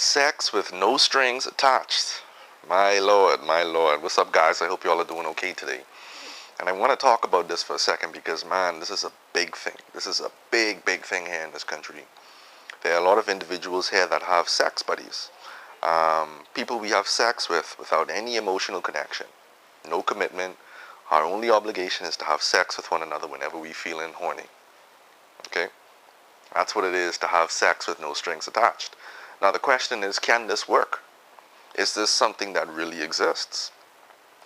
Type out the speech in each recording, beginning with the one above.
Sex with no strings attached. My lord, my lord. What's up, guys? I hope you all are doing okay today. And I want to talk about this for a second because, man, this is a big thing. This is a big, big thing here in this country. There are a lot of individuals here that have sex buddies. People we have sex with without any emotional connection, no commitment. Our only obligation is to have sex with one another whenever we feeling horny. Okay? That's what it is to have sex with no strings attached. Now the question is, can this work? Is this something that really exists?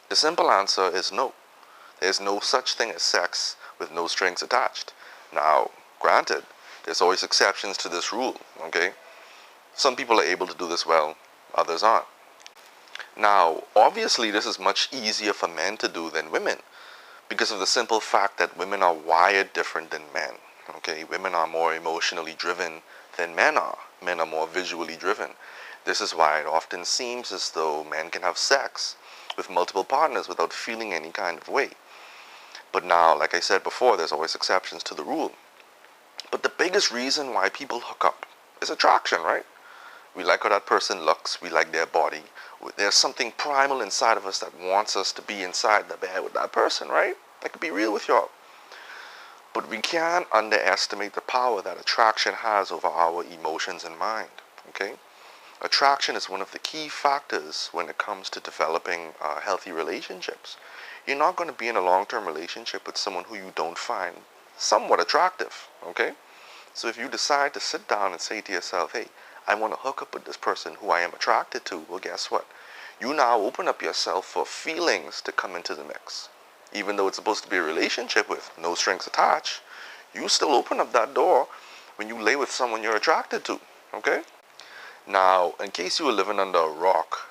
The simple answer is no. There's no such thing as sex with no strings attached. Now, granted, there's always exceptions to this rule, okay? Some people are able to do this well, others aren't. Now, obviously this is much easier for men to do than women because of the simple fact that women are wired different than men. Okay, women are more emotionally driven than men are. Men are more visually driven. This is why it often seems as though men can have sex with multiple partners without feeling any kind of way. But now, like I said before, there's always exceptions to the rule. But the biggest reason why people hook up is attraction, right? We like how that person looks. We like their body. There's something primal inside of us that wants us to be inside the bed with that person, right? I could be real with y'all. But we can't underestimate the power that attraction has over our emotions and mind, okay? Attraction is one of the key factors when it comes to developing healthy relationships. You're not going to be in a long-term relationship with someone who you don't find somewhat attractive, okay? So if you decide to sit down and say to yourself, hey, I want to hook up with this person who I am attracted to, well, guess what? You now open up yourself for feelings to come into the mix. Even though it's supposed to be a relationship with no strings attached, you still open up that door when you lay with someone you're attracted to, okay? Now, in case you were living under a rock,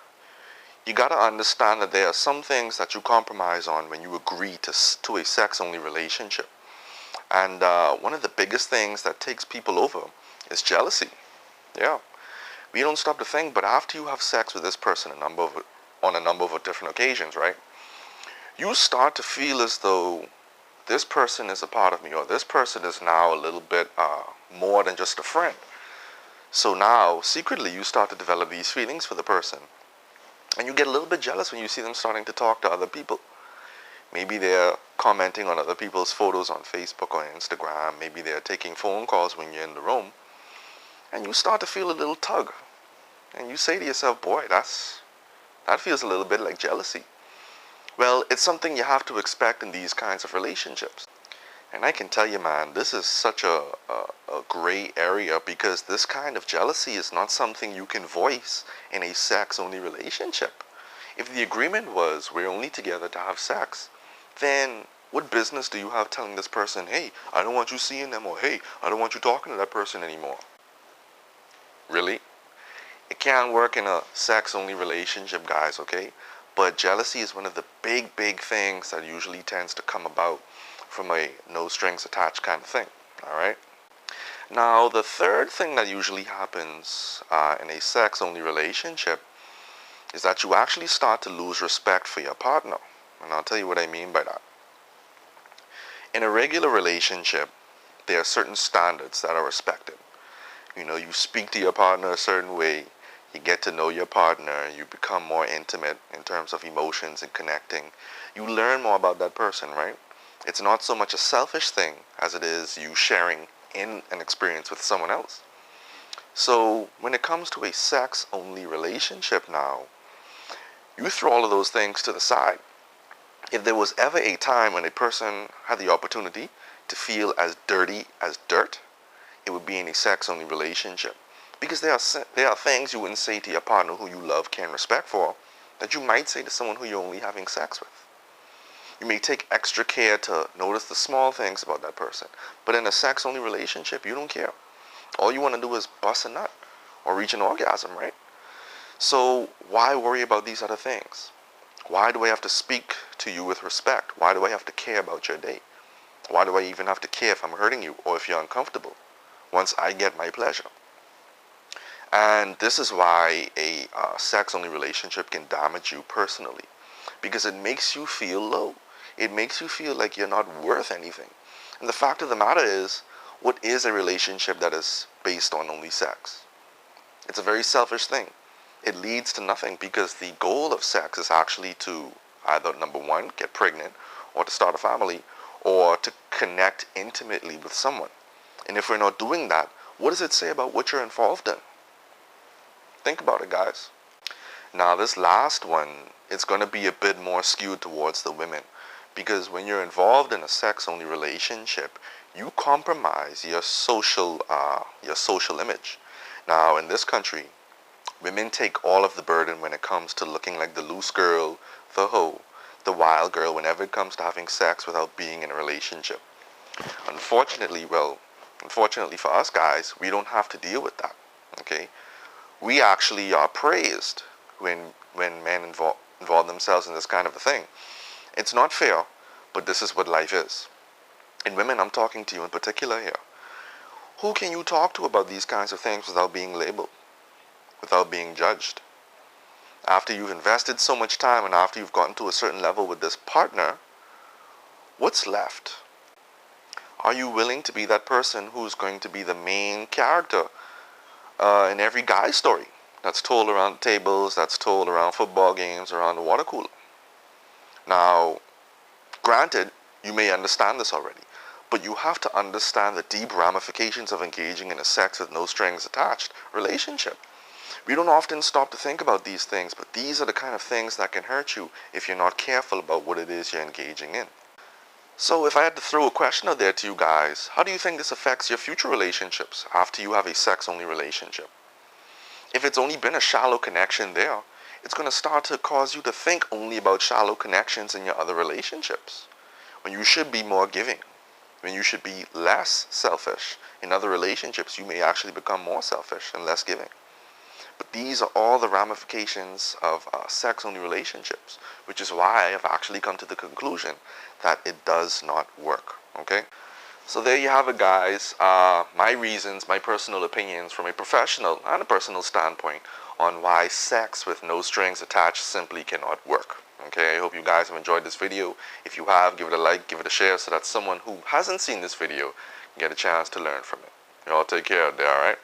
you got to understand that there are some things that you compromise on when you agree to a sex-only relationship. And one of the biggest things that takes people over is jealousy. Yeah. We don't stop to think, but after you have sex with this person on a number of different occasions, right? You start to feel as though this person is a part of me, or this person is now a little bit more than just a friend. So now, secretly, you start to develop these feelings for the person. And you get a little bit jealous when you see them starting to talk to other people. Maybe they're commenting on other people's photos on Facebook or Instagram. Maybe they're taking phone calls when you're in the room. And you start to feel a little tug. And you say to yourself, boy, that feels a little bit like jealousy. Well, it's something you have to expect in these kinds of relationships. And I can tell you, man, this is such a gray area because this kind of jealousy is not something you can voice in a sex-only relationship. If the agreement was we're only together to have sex, then what business do you have telling this person, hey, I don't want you seeing them, or hey, I don't want you talking to that person anymore? Really? It can't work in a sex-only relationship, guys, okay? But jealousy is one of the big, big things that usually tends to come about from a no strings attached kind of thing, all right? Now, the third thing that usually happens in a sex-only relationship is that you actually start to lose respect for your partner. And I'll tell you what I mean by that. In a regular relationship, there are certain standards that are respected. You know, you speak to your partner a certain way. You get to know your partner, you become more intimate in terms of emotions and connecting. You learn more about that person, right? It's not so much a selfish thing as it is you sharing in an experience with someone else. So when it comes to a sex-only relationship now, you throw all of those things to the side. If there was ever a time when a person had the opportunity to feel as dirty as dirt, it would be in a sex-only relationship. Because there are things you wouldn't say to your partner who you love, care, and respect for that you might say to someone who you're only having sex with. You may take extra care to notice the small things about that person. But in a sex-only relationship, you don't care. All you want to do is bust a nut or reach an orgasm, right? So why worry about these other things? Why do I have to speak to you with respect? Why do I have to care about your day? Why do I even have to care if I'm hurting you or if you're uncomfortable once I get my pleasure? And this is why a sex-only relationship can damage you personally, because it makes you feel low. It makes you feel like you're not worth anything. And the fact of the matter is, what is a relationship that is based on only sex? It's a very selfish thing. It leads to nothing because the goal of sex is actually to either, number one, get pregnant, or to start a family, or to connect intimately with someone. And if we're not doing that, what does it say about what you're involved in? Think about it, guys. Now, this last one, it's going to be a bit more skewed towards the women. Because when you're involved in a sex-only relationship, you compromise your social image. Now, in this country, women take all of the burden when it comes to looking like the loose girl, the hoe, the wild girl, whenever it comes to having sex without being in a relationship. Unfortunately, unfortunately for us guys, we don't have to deal with that. Okay, we actually are praised when men involve themselves in this kind of a thing. It's not fair, but this is what life is. And women, I'm talking to you in particular here. Who can you talk to about these kinds of things without being labeled, without being judged? After you've invested so much time and after you've gotten to a certain level with this partner, what's left? Are you willing to be that person who's going to be the main character in every guy's story that's told around tables, that's told around football games, around the water cooler? Now, granted, you may understand this already, but you have to understand the deep ramifications of engaging in a sex with no strings attached relationship. We don't often stop to think about these things, but these are the kind of things that can hurt you if you're not careful about what it is you're engaging in. So if I had to throw a question out there to you guys, how do you think this affects your future relationships after you have a sex-only relationship? If it's only been a shallow connection there, it's going to start to cause you to think only about shallow connections in your other relationships, when you should be more giving, when you should be less selfish. In other relationships, you may actually become more selfish and less giving. But these are all the ramifications of sex-only relationships, which is why I have actually come to the conclusion that it does not work, okay? So there you have it, guys. My reasons, my personal opinions from a professional and a personal standpoint on why sex with no strings attached simply cannot work. Okay, I hope you guys have enjoyed this video. If you have, give it a like, give it a share so that someone who hasn't seen this video can get a chance to learn from it. You all take care out there, alright?